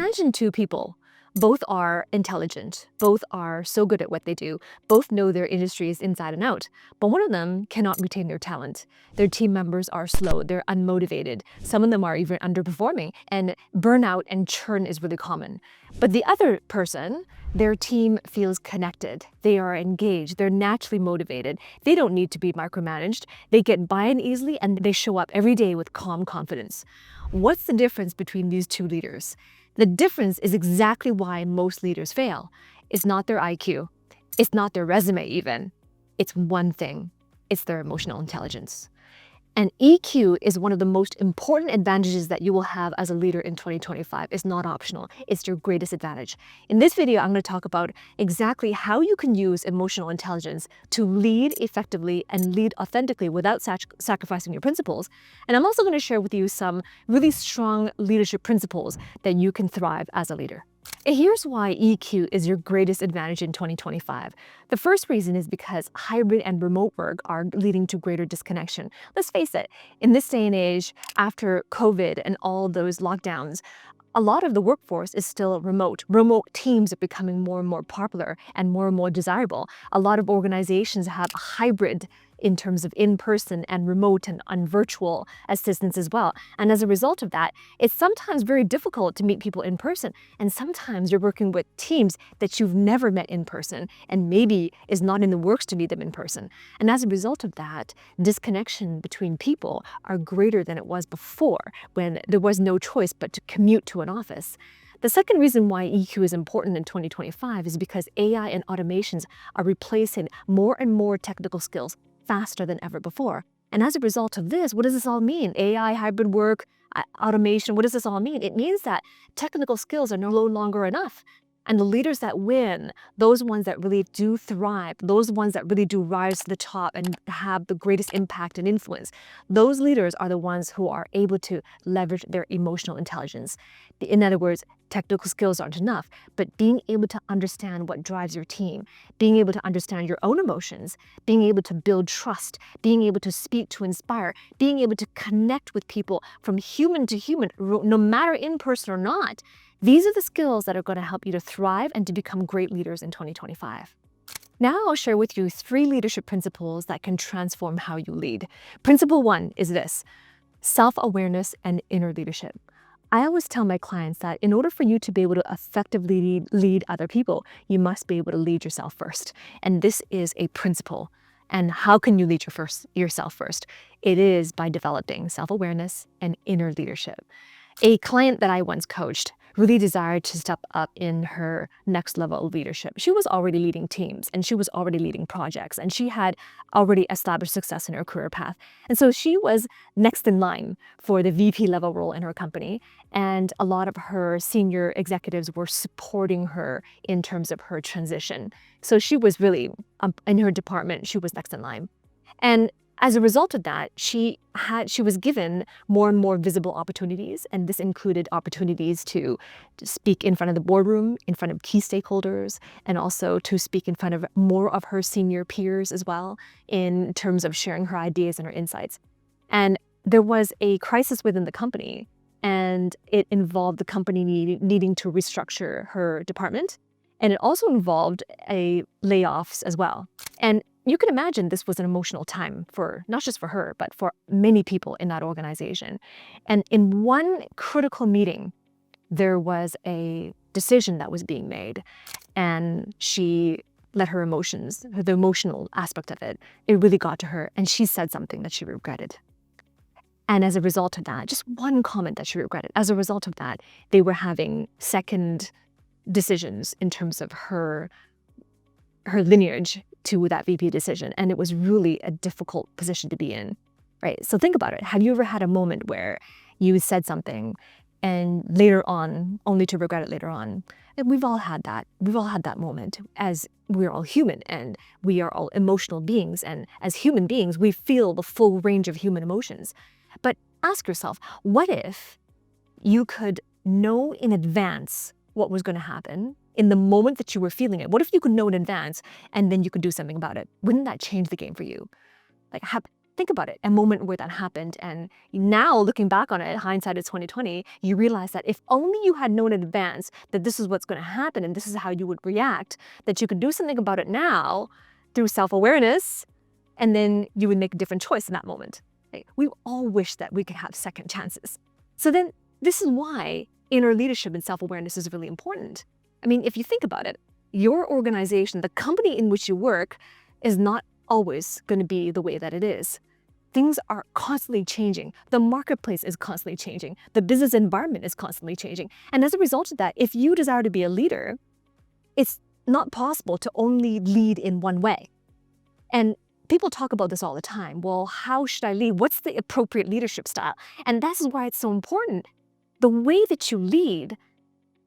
Imagine two people. Both are intelligent, both are so good at what they do, both know their industries inside and out, but one of them cannot retain their talent. Their team members are slow, they're unmotivated, some of them are even underperforming, and burnout and churn is really common. But the other person, their team feels connected, they are engaged, they're naturally motivated, they don't need to be micromanaged, they get buy-in easily, and they show up every day with calm confidence. What's the difference between these two leaders? The difference is exactly why most leaders fail. It's not their IQ. It's not their resume even. It's one thing. It's their emotional intelligence. And EQ is one of the most important advantages that you will have as a leader in 2025. It's not optional. It's your greatest advantage. In this video, I'm going to talk about exactly how you can use emotional intelligence to lead effectively and lead authentically without sacrificing your principles. And I'm also going to share with you some really strong leadership principles that you can thrive as a leader. And here's why EQ is your greatest advantage in 2025. The first reason is because hybrid and remote work are leading to greater disconnection. Let's face it, in this day and age, after COVID and all those lockdowns, a lot of the workforce is still remote. Remote teams are becoming more and more popular and more desirable. A lot of organizations have hybrid in terms of in-person and remote and virtual assistance as well. And as a result of that, it's sometimes very difficult to meet people in person. And sometimes you're working with teams that you've never met in person and maybe is not in the works to meet them in person. And as a result of that, disconnection between people are greater than it was before when there was no choice but to commute to an office. The second reason why EQ is important in 2025 is because AI and automations are replacing more and more technical skills faster than ever before. And as a result of this, what does this all mean? AI, hybrid work, automation, what does this all mean? It means that technical skills are no longer enough. And the leaders that win, those ones that really do thrive, those ones that really do rise to the top and have the greatest impact and influence, those leaders are the ones who are able to leverage their emotional intelligence. In other words, technical skills aren't enough, but being able to understand what drives your team, being able to understand your own emotions, being able to build trust, being able to speak to inspire, being able to connect with people from human to human, no matter in person or not. These are the skills that are going to help you to thrive and to become great leaders in 2025. Now I'll share with you 3 leadership principles that can transform how you lead. Principle 1 is this: self-awareness and inner leadership. I always tell my clients that in order for you to be able to effectively lead other people, you must be able to lead yourself first. And this is a principle. And how can you lead yourself first? It is by developing self-awareness and inner leadership. A client that I once coached really desired to step up in her next level of leadership. She was already leading teams and she was already leading projects and she had already established success in her career path. And so she was next in line for the VP level role in her company. And a lot of her senior executives were supporting her in terms of her transition. So she was really, in her department, she was next in line. And as a result of that, she was given more and more visible opportunities, and this included opportunities to speak in front of the boardroom, in front of key stakeholders, and also to speak in front of more of her senior peers as well, in terms of sharing her ideas and her insights. And there was a crisis within the company, and it involved the company needing to restructure her department, and it also involved layoffs as well. And you can imagine this was an emotional time for not just for her, but for many people in that organization. And in one critical meeting, there was a decision that was being made, and she let her emotions, the emotional aspect of it really got to her, and she said something that she regretted. And as a result of that, just one comment that she regretted, as a result of that, they were having second decisions in terms of her lineage to that VP decision. And it was really a difficult position to be in, right? So think about it. Have you ever had a moment where you said something and later on, only to regret it later on? And we've all had that. We've all had that moment, as we're all human and we are all emotional beings. And as human beings, we feel the full range of human emotions. But ask yourself, what if you could know in advance what was going to happen in the moment that you were feeling it? What if you could know in advance and then you could do something about it? Wouldn't that change the game for you? Like, Think about it, a moment where that happened. And now looking back on it, hindsight is 2020, you realize that if only you had known in advance that this is what's going to happen and this is how you would react, that you could do something about it now through self-awareness, and then you would make a different choice in that moment. Right? We all wish that we could have second chances. So then this is why inner leadership and self-awareness is really important. I mean, if you think about it, your organization, the company in which you work, is not always going to be the way that it is. Things are constantly changing. The marketplace is constantly changing. The business environment is constantly changing. And as a result of that, if you desire to be a leader, it's not possible to only lead in one way. And people talk about this all the time. Well, how should I lead? What's the appropriate leadership style? And that's why it's so important. The way that you lead,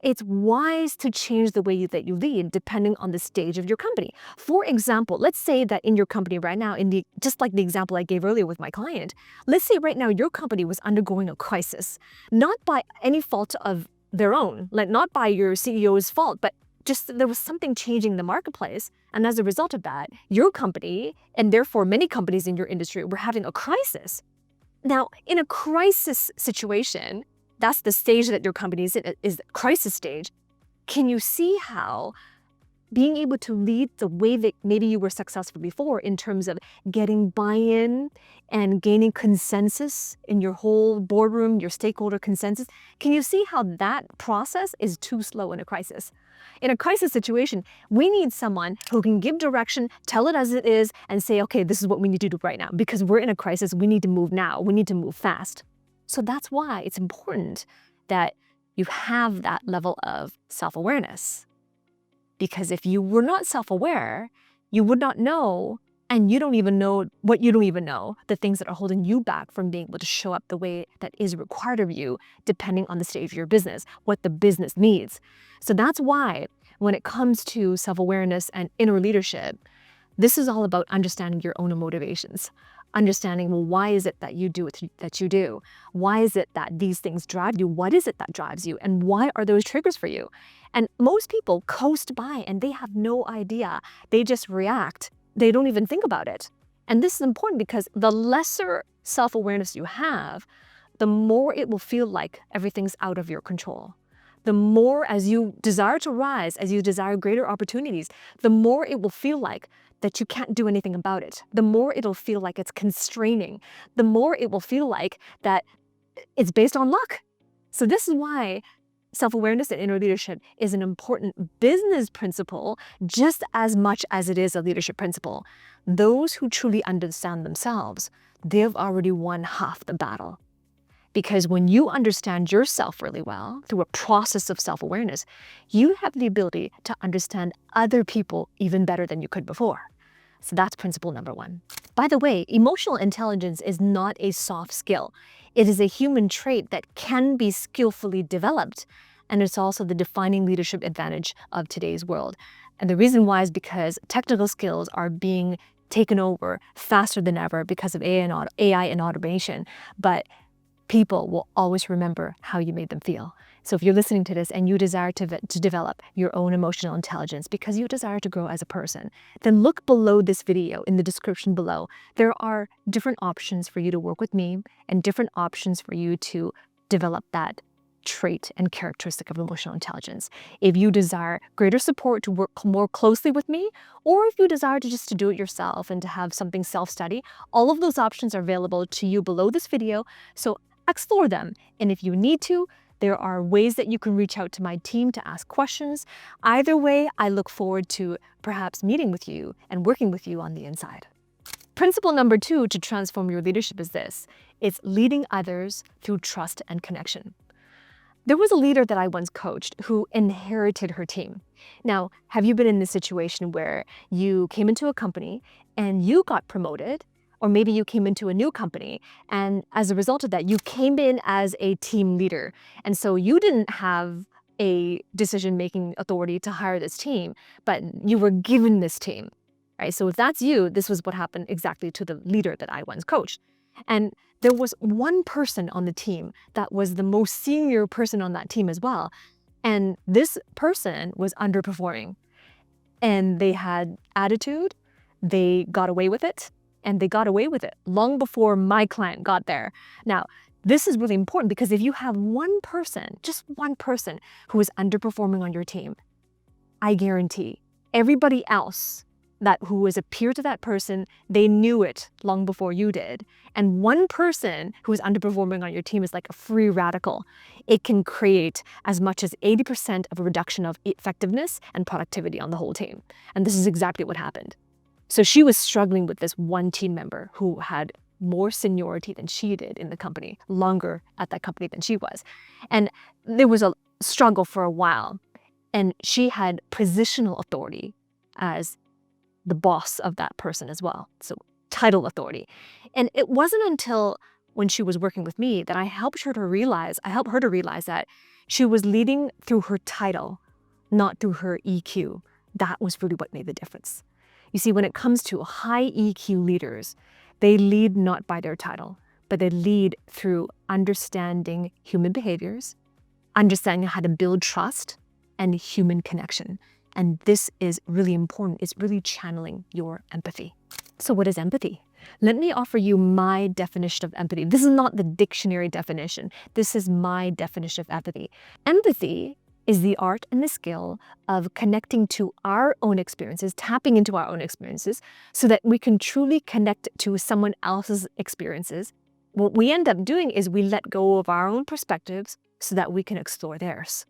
it's wise to change the way that you lead depending on the stage of your company. For example, let's say that in your company right now, just like the example I gave earlier with my client, let's say right now your company was undergoing a crisis, not by any fault of their own, like not by your CEO's fault, but just there was something changing in the marketplace. And as a result of that, your company, and therefore many companies in your industry, were having a crisis. Now, in a crisis situation, that's the stage that your company is in, is the crisis stage. Can you see how being able to lead the way that maybe you were successful before in terms of getting buy-in and gaining consensus in your whole boardroom, your stakeholder consensus, can you see how that process is too slow in a crisis? In a crisis situation, we need someone who can give direction, tell it as it is, and say, okay, this is what we need to do right now. Because we're in a crisis, we need to move now. We need to move fast. So that's why it's important that you have that level of self-awareness. Because if you were not self-aware, you would not know, and you don't even know what you don't even know, the things that are holding you back from being able to show up the way that is required of you, depending on the stage of your business, what the business needs. So that's why when it comes to self-awareness and inner leadership, this is all about understanding your own motivations. Understanding, well, why is it that you do what that you do? Why is it that these things drive you? What is it that drives you? And why are those triggers for you? And most people coast by and they have no idea. They just react. They don't even think about it. And this is important because the lesser self-awareness you have, the more it will feel like everything's out of your control. The more as you desire to rise, as you desire greater opportunities, the more it will feel like that you can't do anything about it. The more it'll feel like it's constraining. The more it will feel like that it's based on luck. So this is why self-awareness and inner leadership is an important business principle just as much as it is a leadership principle. Those who truly understand themselves, they've already won half the battle. Because when you understand yourself really well through a process of self-awareness, you have the ability to understand other people even better than you could before. So that's principle number one. By the way, emotional intelligence is not a soft skill. It is a human trait that can be skillfully developed. And it's also the defining leadership advantage of today's world. And the reason why is because technical skills are being taken over faster than ever because of AI and automation. But people will always remember how you made them feel. So if you're listening to this and you desire to develop your own emotional intelligence because you desire to grow as a person, then look below this video in the description below. There are different options for you to work with me and different options for you to develop that trait and characteristic of emotional intelligence. If you desire greater support to work more closely with me, or if you desire to do it yourself and to have something self-study, all of those options are available to you below this video. So explore them. And if you need to, there are ways that you can reach out to my team to ask questions. Either way, I look forward to perhaps meeting with you and working with you on the inside. Principle number 2 to transform your leadership is this. It's leading others through trust and connection. There was a leader that I once coached who inherited her team. Now, have you been in this situation where you came into a company and you got promoted, or maybe you came into a new company, and as a result of that, you came in as a team leader. And so you didn't have a decision-making authority to hire this team, but you were given this team, right? So if that's you, this was what happened exactly to the leader that I once coached. And there was one person on the team that was the most senior person on that team as well. And this person was underperforming. And they had attitude, they got away with it, And they got away with it long before my client got there. Now, this is really important because if you have one person, just one person who is underperforming on your team, I guarantee everybody else who was a peer to that person, they knew it long before you did. And one person who is underperforming on your team is like a free radical. It can create as much as 80% of a reduction of effectiveness and productivity on the whole team. And this is exactly what happened. So she was struggling with this one team member who had more seniority than she did in the company, longer at that company than she was. And there was a struggle for a while. And she had positional authority as the boss of that person as well. So title authority. And it wasn't until when she was working with me that I helped her to realize that she was leading through her title, not through her EQ. That was really what made the difference. You see, when it comes to high EQ leaders, they lead not by their title, but they lead through understanding human behaviors, understanding how to build trust, and human connection. And this is really important. It's really channeling your empathy. So what is empathy? Let me offer you my definition of empathy. This is not the dictionary definition. This is my definition of empathy. Empathy is the art and the skill of connecting to our own experiences, tapping into our own experiences so that we can truly connect to someone else's experiences. What we end up doing is we let go of our own perspectives so that we can explore theirs.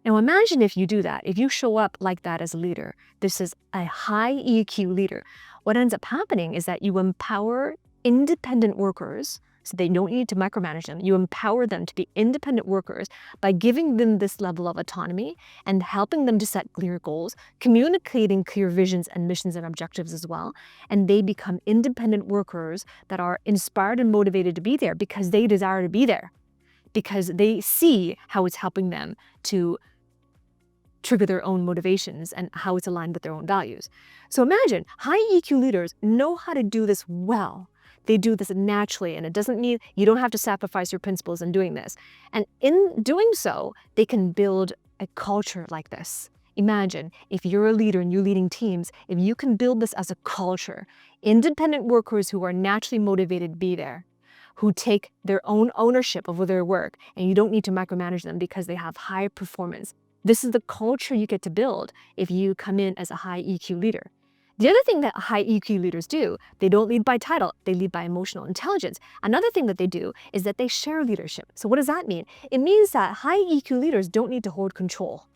Now imagine if you do that, if you show up like that as a leader, this is a high EQ leader. What ends up happening is that you empower independent workers, so they don't need to micromanage them. You empower them to be independent workers by giving them this level of autonomy and helping them to set clear goals, communicating clear visions and missions and objectives as well. And they become independent workers that are inspired and motivated to be there because they desire to be there, because they see how it's helping them to trigger their own motivations and how it's aligned with their own values. So imagine high EQ leaders know how to do this well. They do this naturally, and it doesn't mean you don't have to sacrifice your principles in doing this. And in doing so, they can build a culture like this. Imagine if you're a leader and you're leading teams, if you can build this as a culture, independent workers who are naturally motivated to be there, who take their own ownership over their work, and you don't need to micromanage them because they have high performance. This is the culture you get to build if you come in as a high EQ leader. The other thing that high EQ leaders do, they don't lead by title, they lead by emotional intelligence. Another thing that they do is that they share leadership. So what does that mean? It means that high EQ leaders don't need to hold control.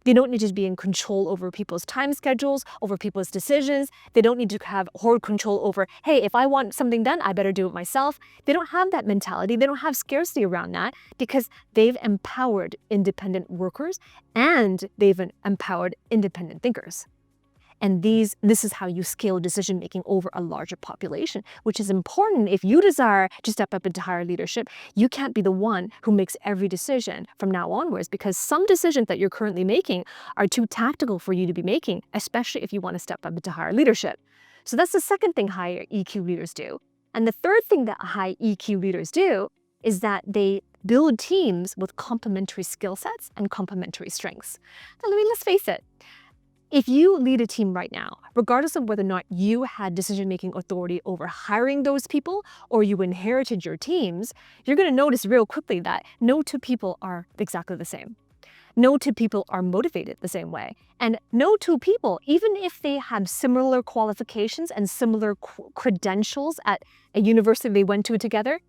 They don't need to be in control over people's time schedules, over people's decisions. They don't need to hold control over, hey, if I want something done, I better do it myself. They don't have that mentality. They don't have scarcity around that because they've empowered independent workers and they've empowered independent thinkers. And this is how you scale decision-making over a larger population, which is important if you desire to step up into higher leadership. You can't be the one who makes every decision from now onwards because some decisions that you're currently making are too tactical for you to be making, especially if you want to step up into higher leadership. So that's the second thing higher EQ leaders do. And the third thing that high EQ leaders do is that they build teams with complementary skill sets and complementary strengths. Now, let's face it. If you lead a team right now, regardless of whether or not you had decision-making authority over hiring those people or you inherited your teams, you're going to notice real quickly that no two people are exactly the same. No two people are motivated the same way. And no two people, even if they have similar qualifications and similar credentials at a university they went to together,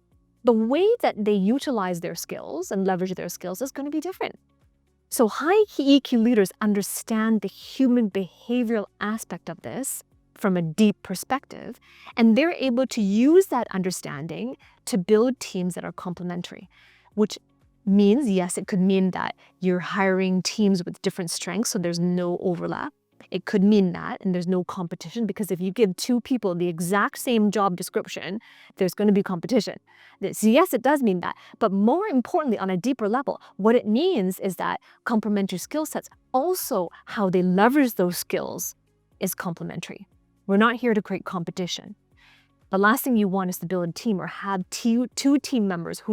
the way that they utilize their skills and leverage their skills is going to be different. So high EQ leaders understand the human behavioral aspect of this from a deep perspective, and they're able to use that understanding to build teams that are complementary, which means, yes, it could mean that you're hiring teams with different strengths, so there's no overlap. It could mean that, and there's no competition, because if you give two people the exact same job description, there's going to be competition. So yes, it does mean that. But more importantly, on a deeper level, what it means is that complementary skill sets, also how they leverage those skills, is complementary. We're not here to create competition. The last thing you want is to build a team or have two team members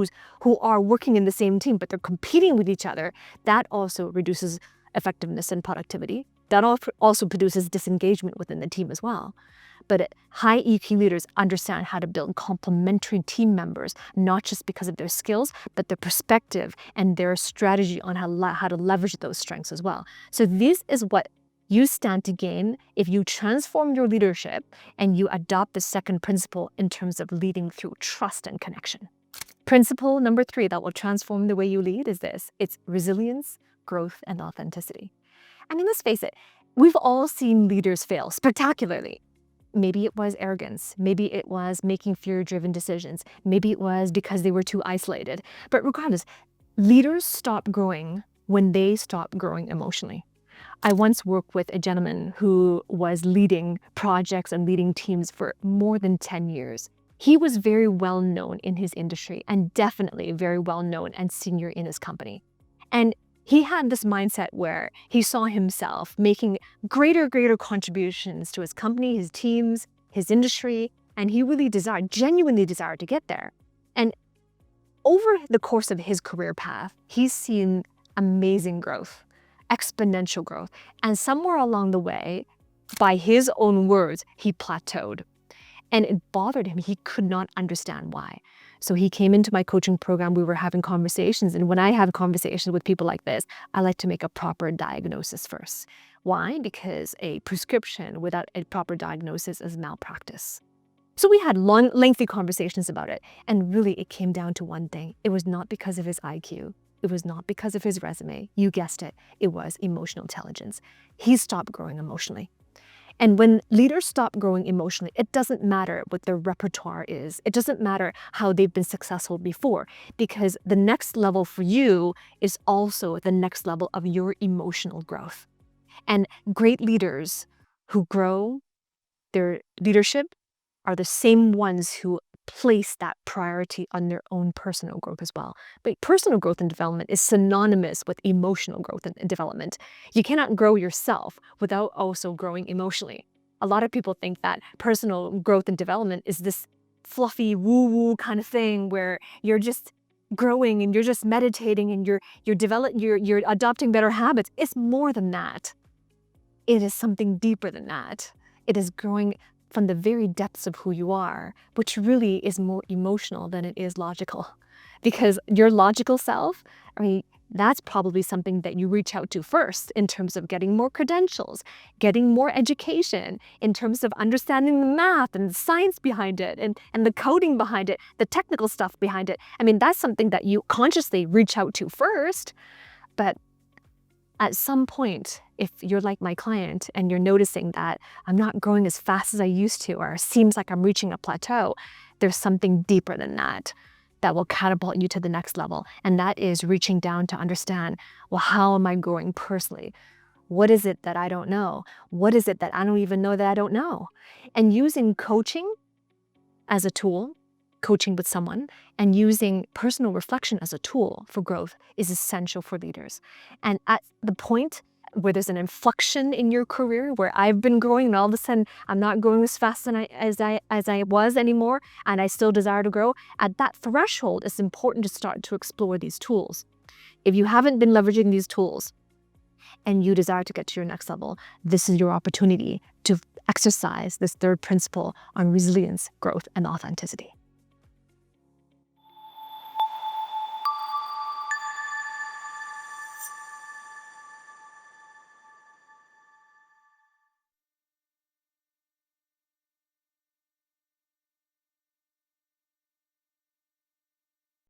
who are working in the same team, but they're competing with each other. That also reduces effectiveness and productivity. That also produces disengagement within the team as well. But high EQ leaders understand how to build complementary team members, not just because of their skills, but their perspective and their strategy on how to leverage those strengths as well. So this is what you stand to gain if you transform your leadership and you adopt the second principle in terms of leading through trust and connection. Principle number 3 that will transform the way you lead is this. It's resilience, growth, and authenticity. I mean, let's face it, we've all seen leaders fail spectacularly. Maybe it was arrogance. Maybe it was making fear-driven decisions. Maybe it was because they were too isolated. But regardless, leaders stop growing when they stop growing emotionally. I once worked with a gentleman who was leading projects and leading teams for more than 10 years. He was very well known in his industry and definitely very well known and senior in his company. And he had this mindset where he saw himself making greater contributions to his company, his teams, his industry, and he really genuinely desired to get there. And over the course of his career path, he's seen amazing growth, exponential growth. And somewhere along the way, by his own words, he plateaued. And it bothered him. He could not understand why. So he came into my coaching program. We were having conversations. And when I have conversations with people like this, I like to make a proper diagnosis first. Why? Because a prescription without a proper diagnosis is malpractice. So we had lengthy conversations about it. And really, it came down to one thing. It was not because of his IQ. It was not because of his resume. You guessed it. It was emotional intelligence. He stopped growing emotionally. And when leaders stop growing emotionally, it doesn't matter what their repertoire is. It doesn't matter how they've been successful before, because the next level for you is also the next level of your emotional growth. And great leaders who grow their leadership are the same ones who place that priority on their own personal growth as well. But personal growth and development is synonymous with emotional growth and development. You cannot grow yourself without also growing emotionally. A lot of people think that personal growth and development is this fluffy woo-woo kind of thing where you're just growing and you're just meditating and you're adopting better habits. It's more than that. It is something deeper than that. It is growing from the very depths of who you are, which really is more emotional than it is logical. Because your logical self, that's probably something that you reach out to first in terms of getting more credentials, getting more education, in terms of understanding the math and the science behind it, and the coding behind it, the technical stuff behind it. That's something that you consciously reach out to first. But at some point, if you're like my client and you're noticing that I'm not growing as fast as I used to, or it seems like I'm reaching a plateau, there's something deeper than that that will catapult you to the next level. And that is reaching down to understand, well, how am I growing personally? What is it that I don't know? What is it that I don't even know that I don't know? And using coaching as a tool, coaching with someone, and using personal reflection as a tool for growth is essential for leaders. And at the point where there's an inflection in your career, where I've been growing and all of a sudden I'm not growing as fast as I was anymore, and I still desire to grow, at that threshold, it's important to start to explore these tools. If you haven't been leveraging these tools and you desire to get to your next level, this is your opportunity to exercise this third principle on resilience, growth, and authenticity.